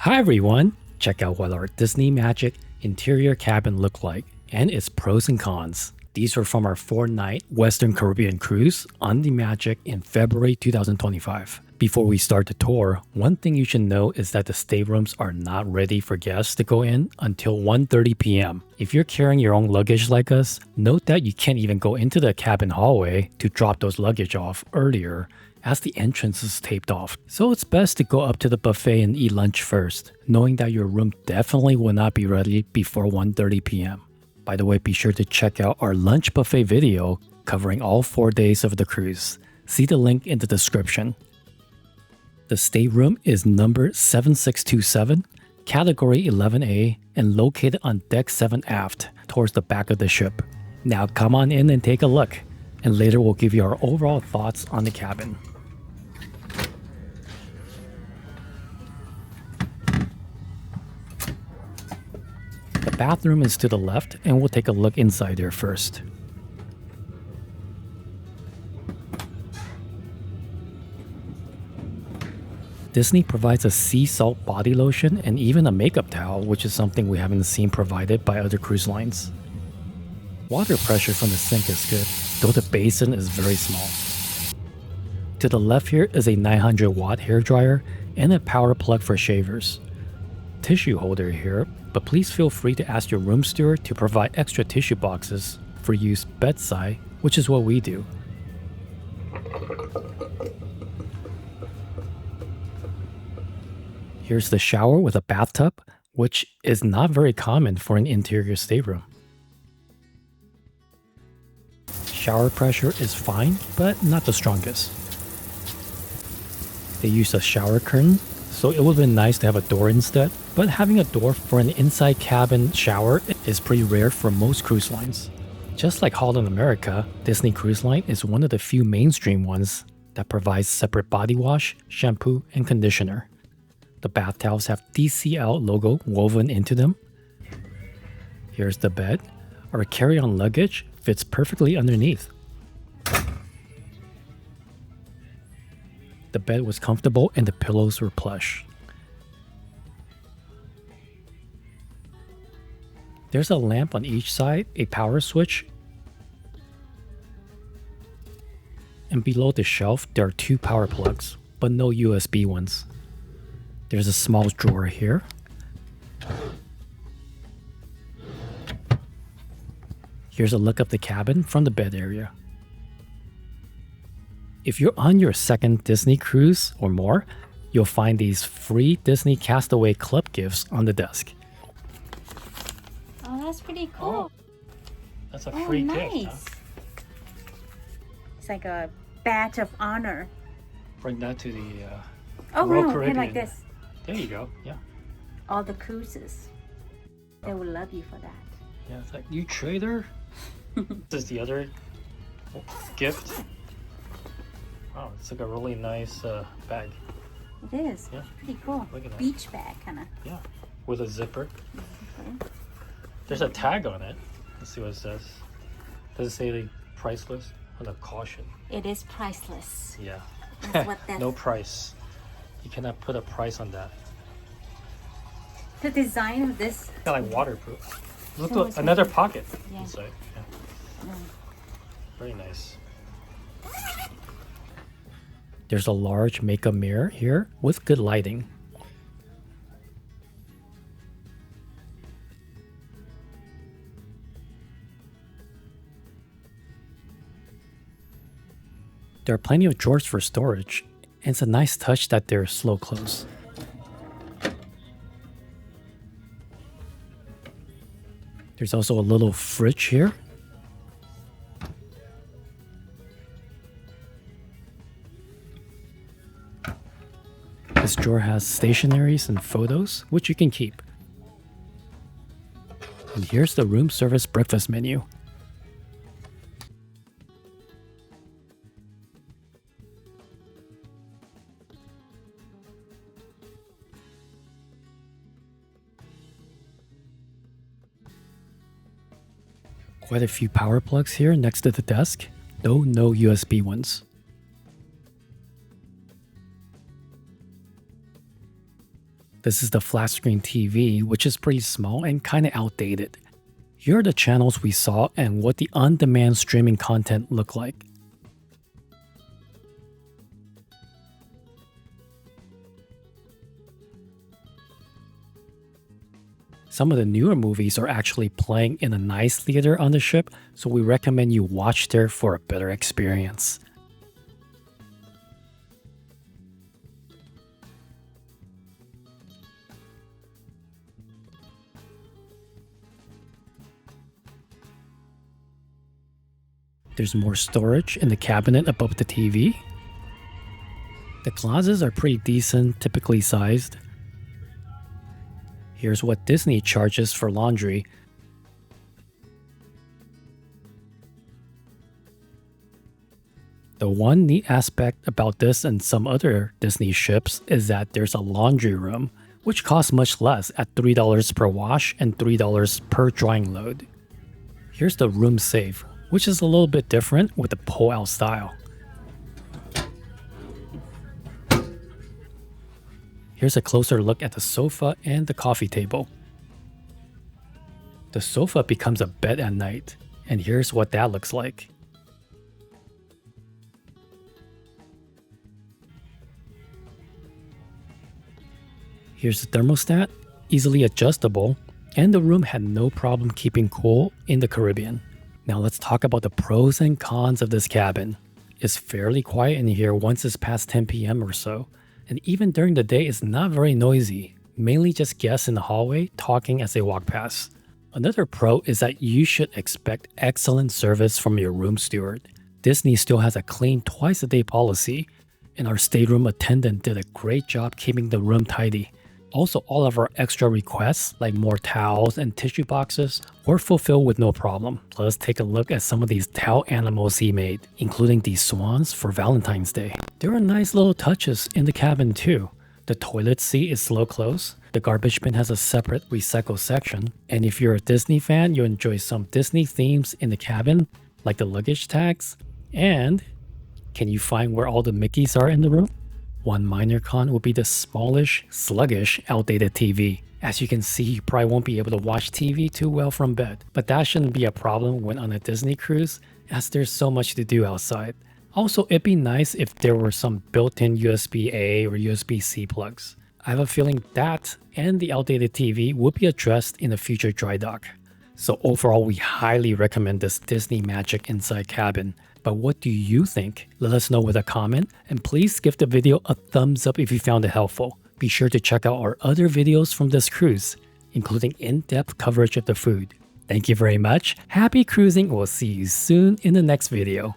Hi everyone! Check out what our Disney Magic interior cabin looked like and its pros and cons. These were from our 4-night Western Caribbean cruise on the Magic in February 2025. Before we start the tour, one thing you should know is that the staterooms are not ready for guests to go in until 1:30 p.m. If you're carrying your own luggage like us, note that you can't even go into the cabin hallway to drop those luggage off earlier, as the entrance is taped off. So it's best to go up to the buffet and eat lunch first, knowing that your room definitely will not be ready before 1:30 p.m. By the way, be sure to check out our lunch buffet video covering all 4 days of the cruise. See the link in the description. The stateroom is number 7627, category 11A, and located on deck 7 aft, towards the back of the ship. Now come on in and take a look, and later we'll give you our overall thoughts on the cabin. The bathroom is to the left, and we'll take a look inside there first. Disney provides a sea salt body lotion and even a makeup towel, which is something we haven't seen provided by other cruise lines. Water pressure from the sink is good, though the basin is very small. To the left here is a 900 watt hairdryer and a power plug for shavers. Tissue holder here, but please feel free to ask your room steward to provide extra tissue boxes for use bedside, which is what we do. Here's the shower with a bathtub, which is not very common for an interior stateroom. Shower pressure is fine, but not the strongest. They use a shower curtain, so it would have been nice to have a door instead, but having a door for an inside cabin shower is pretty rare for most cruise lines. Just like Holland America, Disney Cruise Line is one of the few mainstream ones that provides separate body wash, shampoo, and conditioner. The bath towels have DCL logo woven into them. Here's the bed. Our carry-on luggage fits perfectly underneath. The bed was comfortable and the pillows were plush. There's a lamp on each side, a power switch, and below the shelf there are 2 power plugs, but no USB ones. There's a small drawer here. Here's a look of the cabin from the bed area. If you're on your second Disney cruise or more, you'll find these free Disney Castaway Club gifts on the desk. Oh, that's pretty cool. Oh, that's a free nice gift. Huh? It's like a badge of honor. Bring that to the Oh, Royal no, Caribbean. like this. There you go. Yeah. All the cruises. They will love you for that. Yeah, it's like, you trader? This is the other gift. Wow, it's like a really nice bag. It is. Yeah. Pretty cool. Look at that. Beach bag, kind of. Yeah, with a zipper. Okay. There's a tag on it. Let's see what it says. Does it say the price list? Or the caution? It is priceless. Yeah. That's what that's. No price. You cannot put a price on that. The design of this. Kind of like waterproof. Look, So look, it's another like- pocket Yeah. inside. Yeah. Very nice. There's a large makeup mirror here with good lighting. There are plenty of drawers for storage, and it's a nice touch that they're slow close. There's also a little fridge here. This drawer has stationaries and photos, which you can keep. And here's the room service breakfast menu. Quite a few power plugs here next to the desk, though no USB ones. This is the flat screen TV, which is pretty small and kinda outdated. Here are the channels we saw and what the on-demand streaming content looked like. Some of the newer movies are actually playing in a nice theater on the ship, so we recommend you watch there for a better experience. There's more storage in the cabinet above the TV. The closets are pretty decent, typically sized. Here's what Disney charges for laundry. The one neat aspect about this and some other Disney ships is that there's a laundry room, which costs much less at $3 per wash and $3 per drying load. Here's the room safe, which is a little bit different with the pull-out style. Here's a closer look at the sofa and the coffee table. The sofa becomes a bed at night, and here's what that looks like. Here's the thermostat, easily adjustable, and the room had no problem keeping cool in the Caribbean. Now let's talk about the pros and cons of this cabin. It's fairly quiet in here once it's past 10 p.m. or so. And even during the day, it's not very noisy, mainly just guests in the hallway talking as they walk past. Another pro is that you should expect excellent service from your room steward. Disney still has a clean twice-a-day policy, and our stateroom attendant did a great job keeping the room tidy. Also, all of our extra requests, like more towels and tissue boxes, were fulfilled with no problem. Plus, take a look at some of these towel animals he made, including these swans for Valentine's Day. There are nice little touches in the cabin too. The toilet seat is slow close, the garbage bin has a separate recycle section, and if you're a Disney fan, you'll enjoy some Disney themes in the cabin, like the luggage tags. And can you find where all the Mickeys are in the room? One minor con would be the smallish, sluggish, outdated TV. As you can see, you probably won't be able to watch TV too well from bed, but that shouldn't be a problem when on a Disney cruise, as there's so much to do outside. Also, it'd be nice if there were some built-in USB-A or USB-C plugs. I have a feeling that and the outdated TV would be addressed in a future dry dock. So overall, we highly recommend this Disney Magic Inside cabin. But what do you think? Let us know with a comment, and please give the video a thumbs up if you found it helpful. Be sure to check out our other videos from this cruise, including in-depth coverage of the food. Thank you very much, happy cruising, we'll see you soon in the next video.